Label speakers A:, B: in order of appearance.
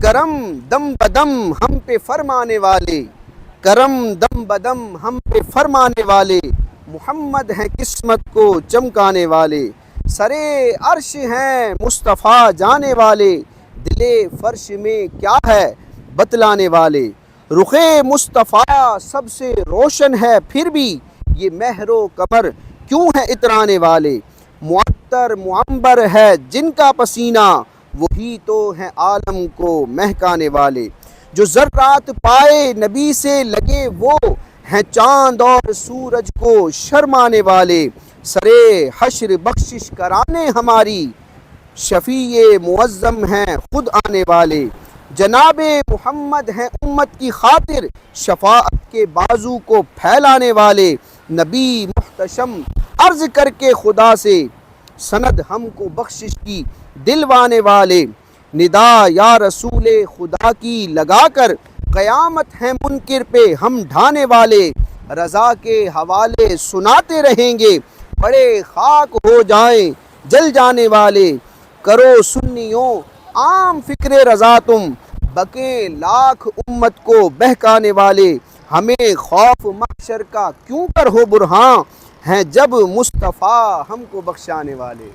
A: کرم دم بدم ہم پہ فرمانے والے، کرم دم بدم ہم پہ فرمانے والے، محمد ہیں قسمت کو چمکانے والے، سرے عرش ہیں مصطفیٰ جانے والے، دلے فرش میں کیا ہے بتلانے والے، رخ مصطفیٰ سب سے روشن ہے پھر بھی یہ مہر و قمر کیوں ہے اترانے والے، معطر معمبر ہے جن کا پسینہ وہی تو ہیں عالم کو مہکانے والے، جو ذرات پائے نبی سے لگے وہ ہیں چاند اور سورج کو شرمانے والے، سرے حشر بخشش کرانے ہماری شفیع معظم ہیں خود آنے والے، جناب محمد ہیں امت کی خاطر شفاعت کے بازو کو پھیلانے والے، نبی محتشم عرض کر کے خدا سے سند ہم کو بخشش کی دلوانے والے، ندا یا رسول خدا کی لگا کر قیامت ہے منکر پہ ہم ڈھانے والے، رضا کے حوالے سناتے رہیں گے بڑے خاک ہو جائیں جل جانے والے، کرو سنیوں عام فکر رضا تم بکیں لاکھ امت کو بہکانے والے، ہمیں خوف محشر کا کیوں کر ہو برہاں ہیں جب مصطفیٰ ہم کو بخشانے والے۔